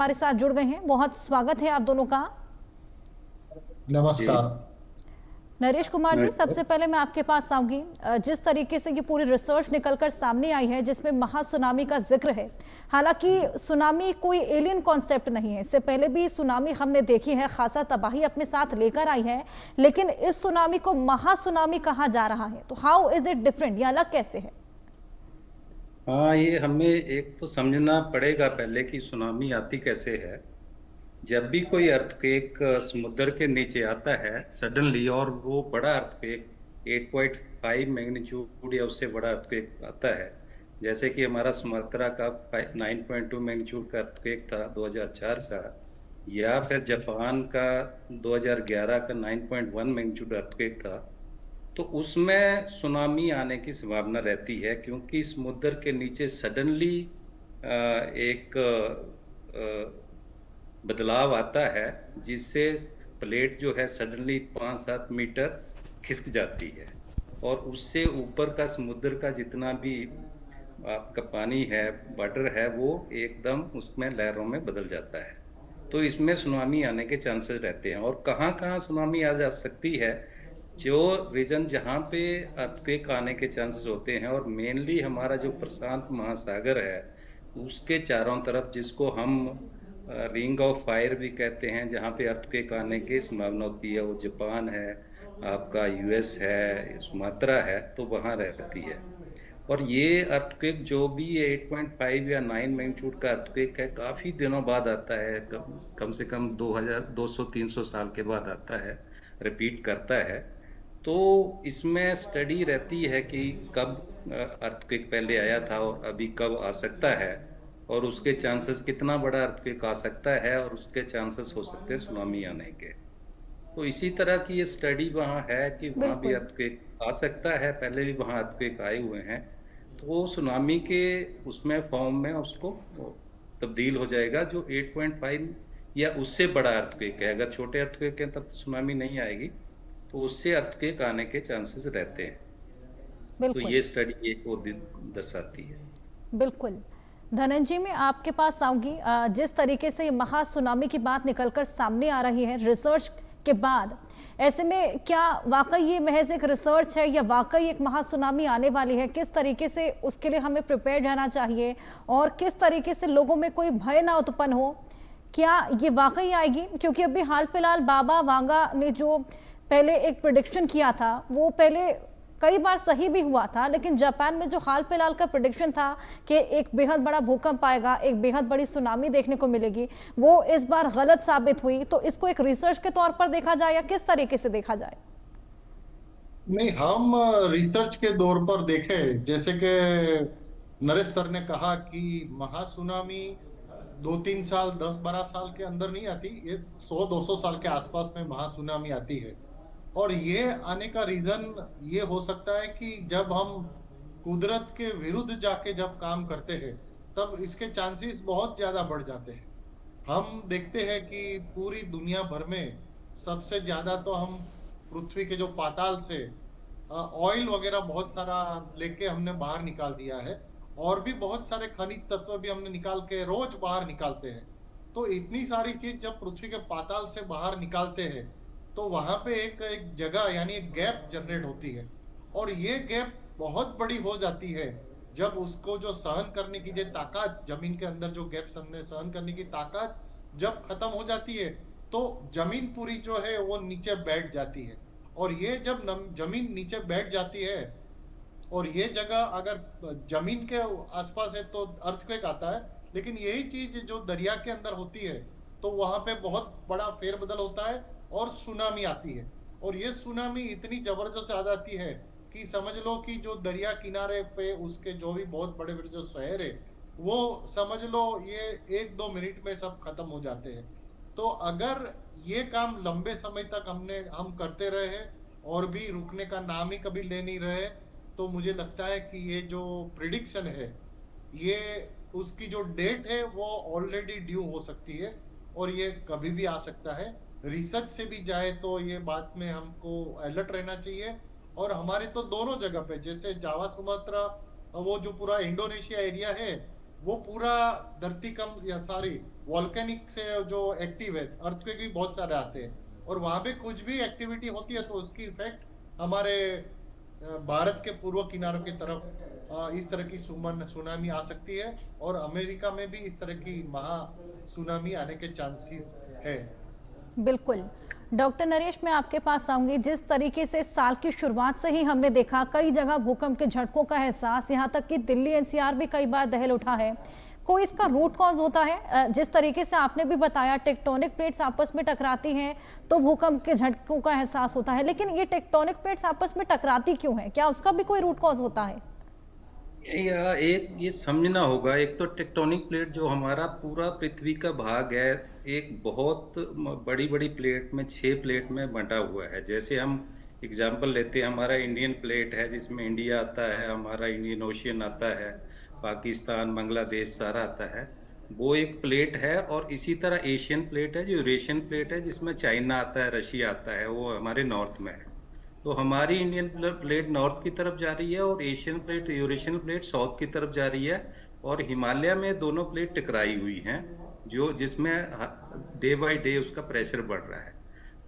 हमारे साथ जुड़ गए हैं। बहुत स्वागत है आप दोनों का। नमस्कार। नरेश कुमार जी, नमस्ते। सबसे पहले मैं आपके पास आऊंगी। जिस तरीके से ये पूरी रिसर्च निकलकर सामने आई है जिसमें महासुनामी का जिक्र है, हालांकि सुनामी कोई एलियन कॉन्सेप्ट नहीं है। इससे पहले भी सुनामी हमने देखी है, खासा तबाही अपने साथ लेकर आई है, लेकिन इस सुनामी को महासुनामी कहा जा रहा है। तो हाउ इज इट डिफरेंट, ये अलग कैसे है? हाँ, ये हमें एक तो समझना पड़ेगा पहले कि सुनामी आती कैसे है। जब भी कोई अर्थक्वेक समुद्र के नीचे आता है सडनली, और वो बड़ा अर्थक्वेक 8.5 मैग्नीट्यूड या उससे बड़ा अर्थक्वेक आता है, जैसे कि हमारा सुमात्रा का 9.2 मैग्नीट्यूड का अर्थक्वेक था 2004 का, या फिर जापान का 2011 का 9.1 मैग्नीट्यूड अर्थक्वेक था, तो उसमें सुनामी आने की संभावना रहती है, क्योंकि समुद्र के नीचे सडनली एक बदलाव आता है, जिससे प्लेट जो है सडनली 5-7 मीटर खिसक जाती है, और उससे ऊपर का समुद्र का जितना भी आपका पानी है, वाटर है, वो एकदम उसमें लहरों में बदल जाता है। तो इसमें सुनामी आने के चांसेस रहते हैं। और कहाँ कहाँ सुनामी आ जा सकती है, जो रीजन जहाँ पे अर्थक्वेक आने के चांसेस होते हैं, और मेनली हमारा जो प्रशांत महासागर है उसके चारों तरफ, जिसको हम रिंग ऑफ फायर भी कहते हैं, जहाँ पे अर्थक्वेक आने की संभावना होती है, वो जापान है, आपका यूएस है, सुमात्रा है, तो वहाँ रहती है। और ये अर्थक्वेक जो भी 8.5 या 9 मैग्नीट्यूड का अर्थक्वेक है, काफी दिनों बाद आता है, कम से कम 200-300 साल के बाद आता है, रिपीट करता है। तो इसमें स्टडी रहती है कि कब अर्थक्वेक पहले आया था और अभी कब आ सकता है, और उसके चांसेस, कितना बड़ा अर्थक्वेक आ सकता है और उसके चांसेस हो सकते हैं सुनामी आने के। तो इसी तरह की ये स्टडी वहाँ है कि वहाँ भी बिल्कुल। अर्थक्वेक आ सकता है, पहले भी वहाँ अर्थक्वेक आए हुए हैं, तो वो सुनामी के उसमें फॉर्म में उसको तब्दील हो जाएगा, जो 8.5 या उससे बड़ा अर्थक्वेक है। अगर छोटे अर्थक्वेक है तब तो सुनामी नहीं आएगी, तो उससे अर्थक्वेक आने के चांसेस रहते हैं। तो बिल्कुल। ये स्टडी एक वो दर्शाती है। बिल्कुल। धनंजय, मैं आपके पास आऊंगी। जिस तरीके से महासुनामी की बात निकलकर सामने आ रही है रिसर्च के बाद, ऐसे में क्या वाकई ये महज एक रिसर्च है या वाकई एक महासुनामी आने वाली है? किस तरीके से उसके लिए हमें प्रिपेयर रहना चाहिए और किस तरीके से लोगों में कोई भय ना उत्पन्न हो? क्या ये वाकई आएगी? क्योंकि अभी हाल फिलहाल बाबा वांगा ने जो पहले एक प्रिडिक्शन किया था, वो पहले कई बार सही भी हुआ था, लेकिन जापान में जो हाल फिलहाल का प्रेडिक्शन था कि एक बेहद बड़ा भूकंप आएगा, एक बेहद बड़ी सुनामी देखने को मिलेगी, वो इस बार गलत साबित हुई। तो इसको एक रिसर्च के तौर पर देखा जाए या किस तरीके से देखा जाए? नहीं, हम रिसर्च के दौर पर देखें, जैसे कि नरेश सर ने कहा कि महासुनामी 2-3 साल, 10-12 साल के अंदर नहीं आती, ये 100-200 साल के आसपास में महासुनामी आती है। और ये आने का रीजन ये हो सकता है कि जब हम कुदरत के विरुद्ध जाके जब काम करते हैं, तब इसके चांसेस बहुत ज्यादा बढ़ जाते हैं। हम देखते हैं कि पूरी दुनिया भर में सबसे ज्यादा तो हम पृथ्वी के जो पाताल से ऑयल वगैरह बहुत सारा लेके हमने बाहर निकाल दिया है, और भी बहुत सारे खनिज तत्व भी हमने निकाल के रोज बाहर निकालते हैं। तो इतनी सारी चीज जब पृथ्वी के पाताल से बाहर निकालते हैं, तो वहां पे एक एक जगह यानी एक गैप जनरेट होती है, और ये गैप बहुत बड़ी हो जाती है। जब उसको जो सहन करने की जो ताकत, जमीन के अंदर जो गैप सहन करने की ताकत जब खत्म हो जाती है, तो जमीन पूरी जो है वो नीचे बैठ जाती है। और ये जब जमीन नीचे बैठ जाती है, और ये जगह अगर जमीन के आसपास है तो अर्थक्वेक आता है, लेकिन यही चीज जो दरिया के अंदर होती है, तो वहां पे बहुत बड़ा फेरबदल होता है और सुनामी आती है। और ये सुनामी इतनी जबरदस्त आ जाती है कि समझ लो कि जो दरिया किनारे पे उसके जो भी बहुत बड़े बड़े जो शहर है, वो समझ लो ये 1-2 मिनट में सब खत्म हो जाते हैं। तो अगर ये काम लंबे समय तक हम करते रहे और भी रुकने का नाम ही कभी ले नहीं रहे, तो मुझे लगता है कि ये जो प्रिडिक्शन है, ये उसकी जो डेट है वो ऑलरेडी ड्यू हो सकती है, और ये कभी भी आ सकता है। रिसर्च से भी जाए तो ये बात में हमको अलर्ट रहना चाहिए। और हमारे तो दोनों जगह पे, जैसे जावा सुमात्रा, वो जो पूरा इंडोनेशिया एरिया है, वो पूरा धरती कम या सॉरी वॉल्केनिक से जो एक्टिव है, अर्थक्वेक भी बहुत सारे आते हैं, और वहां पे कुछ भी एक्टिविटी होती है तो उसकी इफेक्ट हमारे भारत के पूर्व किनारों की तरफ इस तरह की सुनामी आ सकती है, और अमेरिका में भी इस तरह की महा सुनामी आने के चांसेस है। बिल्कुल। डॉक्टर नरेश, मैं आपके पास आऊंगी। जिस तरीके से साल की शुरुआत से ही हमने देखा कई जगह भूकंप के झटकों का एहसास, यहाँ तक कि दिल्ली एनसीआर भी कई बार दहल उठा है, कोई इसका रूट कॉज होता है? जिस तरीके से आपने भी बताया टेक्टोनिक प्लेट्स आपस में टकराती हैं तो भूकंप के झटकों का एहसास होता है, लेकिन ये टेक्टोनिक प्लेट्स आपस में टकराती क्यों है? क्या उसका भी कोई रूट कॉज होता है? एक ये समझना होगा, एक तो टेक्टोनिक प्लेट जो हमारा पूरा पृथ्वी का भाग है, एक बहुत बड़ी बड़ी प्लेट में 6 प्लेट में बंटा हुआ है। जैसे हम एग्जांपल लेते हैं, हमारा इंडियन प्लेट है जिसमें इंडिया आता है, हमारा इंडियन ओशियन आता है, पाकिस्तान, बांग्लादेश सारा आता है, वो एक प्लेट है। और इसी तरह एशियन प्लेट है जो यूरेशियन प्लेट है, जिसमें चाइना आता है, रशिया आता है, वो हमारे नॉर्थ में है। तो हमारी इंडियन प्लेट नॉर्थ की तरफ जा रही है और Asian plate, Eurasian plate south की तरफ जा रही है, और हिमालय में दोनों प्लेट टकराई हुई हैं, जो जिसमें डे बाय डे उसका प्रेशर बढ़ रहा है।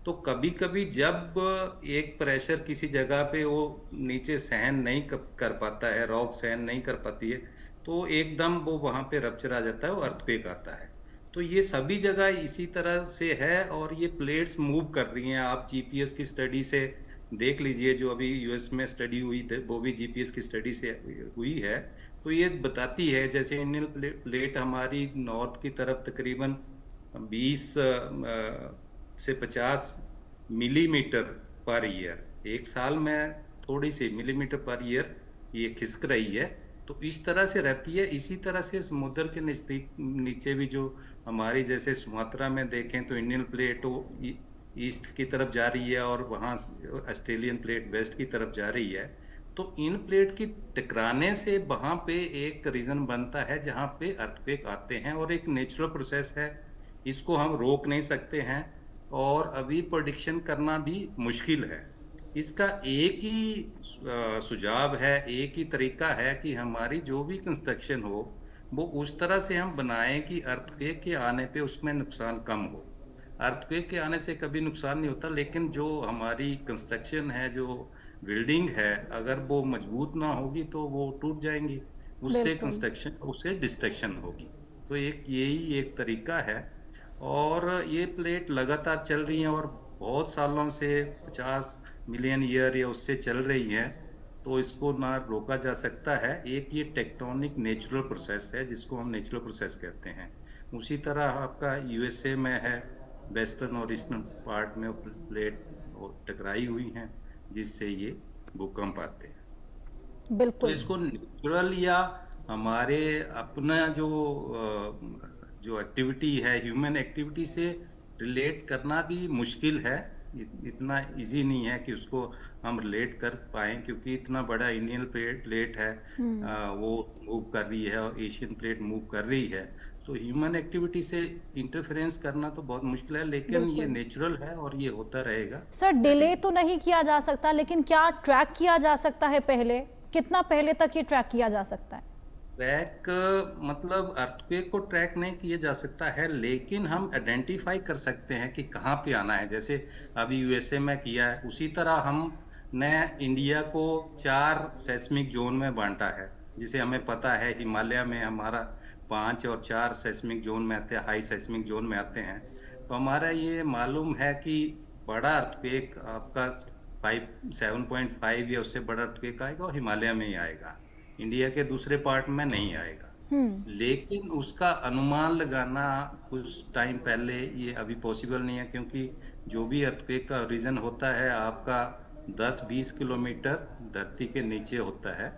तो कभी कभी जब एक प्रेशर किसी जगह पे वो नीचे सहन नहीं कर पाता है, रॉक सहन नहीं कर पाती है, तो एकदम वो वहां पे रप्चर आ जाता है, वो अर्थक्वेक आता है। तो ये सभी जगह इसी तरह से है, और ये प्लेट्स मूव कर रही हैं। आप जीपीएस की स्टडी से देख लीजिए, जो अभी यूएस में स्टडी हुई थी वो भी जीपीएस की स्टडी से हुई है। तो ये बताती है, जैसे इंडियन प्लेट हमारी नॉर्थ की तरफ तकरीबन 20 से 50 मिलीमीटर पर ईयर, एक साल में थोड़ी सी मिलीमीटर पर ईयर ये खिसक रही है। तो इस तरह से रहती है। इसी तरह से समुद्र के नजदीक नीचे भी जो हमारी, जैसे सुमात्रा में देखें तो इंडियन प्लेट ईस्ट की तरफ जा रही है और वहाँ ऑस्ट्रेलियन प्लेट वेस्ट की तरफ जा रही है। तो इन प्लेट की टकराने से वहाँ पे एक रीजन बनता है जहाँ पे अर्थक्वेक आते हैं, और एक नेचुरल प्रोसेस है, इसको हम रोक नहीं सकते हैं, और अभी प्रेडिक्शन करना भी मुश्किल है। इसका एक ही सुझाव है, एक ही तरीका है कि हमारी जो भी कंस्ट्रक्शन हो वो उस तरह से हम बनाएं कि अर्थक्वेक के आने पे उसमें नुकसान कम हो। अर्थक्वेक के आने से कभी नुकसान नहीं होता, लेकिन जो हमारी कंस्ट्रक्शन है, जो बिल्डिंग है, अगर वो मजबूत ना होगी तो वो टूट जाएंगी, उससे कंस्ट्रक्शन, उससे डिस्ट्रक्शन होगी। तो यही एक तरीका है। और ये प्लेट लगातार चल रही है और बहुत सालों से, 50 मिलियन ईयर या उससे चल रही है, तो इसको ना रोका जा सकता है। एक ये टेक्टोनिक नेचुरल प्रोसेस है जिसको हम नेचुरल प्रोसेस कहते हैं। उसी तरह आपका यूएसए में है, वेस्टर्न और ईस्टर्न पार्ट में प्लेट टकराई हुई हैं, जिससे ये भूकंप आते हैं। बिल्कुल। तो इसको नेचुरल या हमारे अपना जो एक्टिविटी है, ह्यूमन एक्टिविटी से रिलेट करना भी मुश्किल है। इतना इजी नहीं है कि उसको हम रिलेट कर पाए, क्योंकि इतना बड़ा इंडियन प्लेट है, वो मूव कर रही है और एशियन प्लेट मूव कर रही है। तो ह्यूमन एक्टिविटी से इंटरफेरेंस करना तो बहुत मुश्किल है, लेकिन ये नेचुरल है और ये होता रहेगा। सर, डिले तो नहीं किया जा सकता, लेकिन क्या ट्रैक किया जा सकता है? पहले कितना पहले तक ये ट्रैक किया जा सकता है? ट्रैक मतलब अर्थक्वेक को ट्रैक नहीं किया जा सकता है, लेकिन हम आइडेंटिफाई कर सकते हैं कि कहाँ पे आना है। जैसे अभी यूएसए में किया है, उसी तरह हमने इंडिया को 4 सेस्मिक जोन में बांटा है, जिसे हमें पता है हिमालय में हमारा 5 और 4 सेस्मिक जोन में आते हैं, हाई सेस्मिक जोन में आते हैं। तो हमारा ये मालूम है कि बड़ा अर्थक्वेक आपका 7.5 या उससे बड़ा अर्थक्वेक आएगा और हिमालय में ही आएगा, इंडिया के दूसरे पार्ट में नहीं आएगा। लेकिन उसका अनुमान लगाना कुछ टाइम पहले ये अभी पॉसिबल नहीं है, क्योंकि जो भी अर्थक्वेक का रीजन होता है आपका 10-20 किलोमीटर धरती के नीचे होता है।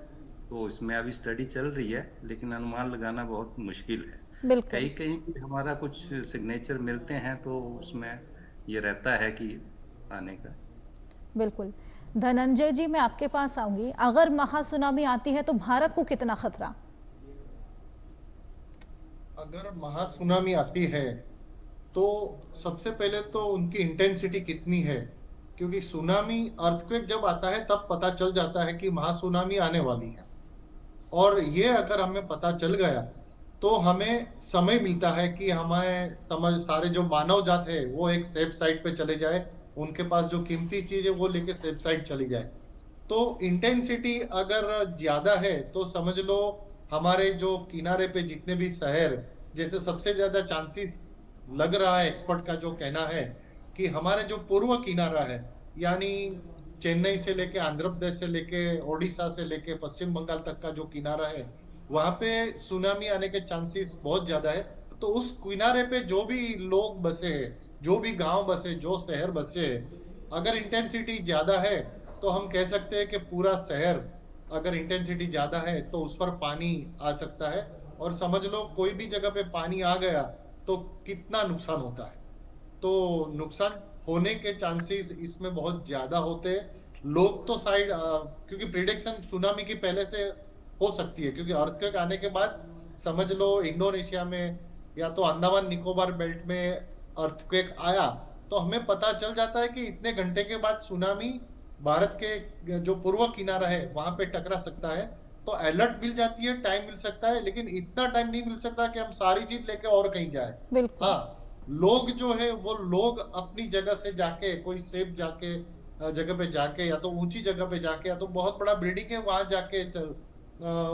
तो इसमें अभी स्टडी चल रही है, लेकिन अनुमान लगाना बहुत मुश्किल है। कहीं कहीं हमारा कुछ सिग्नेचर मिलते हैं तो उसमें ये रहता है कि आने का। बिल्कुल। धनंजय जी, मैं आपके पास आऊंगी। अगर महासुनामी आती है तो भारत को कितना खतरा? अगर महासुनामी आती है तो सबसे पहले तो उनकी इंटेंसिटी कितनी है, क्योंकि सुनामी, अर्थक्वेक जब आता है तब पता चल जाता है कि महासुनामी आने वाली है। और ये अगर हमें पता चल गया तो हमें समय मिलता है कि हमें समझ सारे जो मानव जात है वो एक सेफ साइड पे चले जाए, उनके पास जो कीमती चीज है वो लेके सेफ साइड चली जाए। तो इंटेंसिटी अगर ज्यादा है तो समझ लो हमारे जो किनारे पे जितने भी शहर, जैसे सबसे ज्यादा चांसेस लग रहा है, एक्सपर्ट का जो कहना है कि हमारे जो पूर्व किनारा है, यानी चेन्नई से लेके आंध्र प्रदेश से लेके ओडिशा से लेके पश्चिम बंगाल तक का जो किनारा है, वहां पे सुनामी आने के चांसेस बहुत ज्यादा है। तो उस किनारे पे जो भी लोग बसे हैं, जो भी गांव बसे, जो शहर बसे हैं, अगर इंटेंसिटी ज्यादा है तो हम कह सकते हैं कि पूरा शहर, अगर इंटेंसिटी ज्यादा है तो उस पर पानी आ सकता है। और समझ लो कोई भी जगह पे पानी आ गया तो कितना नुकसान होता है। तो नुकसान होने के चांसेस इसमें बहुत ज्यादा होते हैं। लोग तो साइड, क्योंकि प्रिडिक्शन सुनामी की पहले से हो सकती है, क्योंकि अर्थक्वेक आने के बाद समझ लो इंडोनेशिया में या तो अंडमान निकोबार बेल्ट में अर्थक्वेक आया तो हमें पता चल जाता है कि इतने घंटे के बाद सुनामी भारत के जो पूर्व किनारा है वहां पे टकरा सकता है। तो अलर्ट मिल जाती है, टाइम मिल सकता है, लेकिन इतना टाइम नहीं मिल सकता कि हम सारी चीज लेके और कहीं जाए। बिल्कुल। हाँ, लोग जो है वो लोग अपनी जगह से जाके, कोई सेफ जाके जगह पे जाके, या तो ऊंची जगह पे जाके, या तो बहुत बड़ा बिल्डिंग है वहां जाके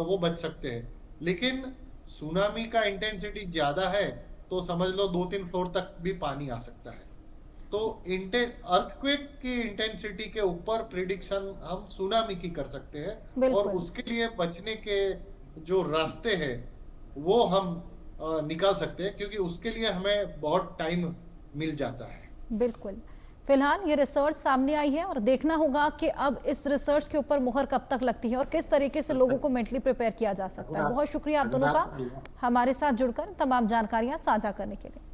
वो बच सकते हैं। लेकिन सुनामी का इंटेंसिटी ज्यादा है तो समझ लो 2-3 फ्लोर तक भी पानी आ सकता है। तो अर्थक्वेक की इंटेंसिटी के ऊपर प्रिडिक्शन हम सुनामी की कर सकते हैं, और बिल्कुल। उसके लिए बचने के जो रास्ते हैं वो हम निकाल सकते हैं, क्योंकि उसके लिए हमें बहुत टाइम मिल जाता है। बिल्कुल। फिलहाल ये रिसर्च सामने आई है और देखना होगा कि अब इस रिसर्च के ऊपर मुहर कब तक लगती है और किस तरीके से लोगों को मेंटली प्रिपेयर किया जा सकता है। बहुत शुक्रिया आप दोनों का हमारे साथ जुड़कर तमाम जानकारियां साझा करने के लिए।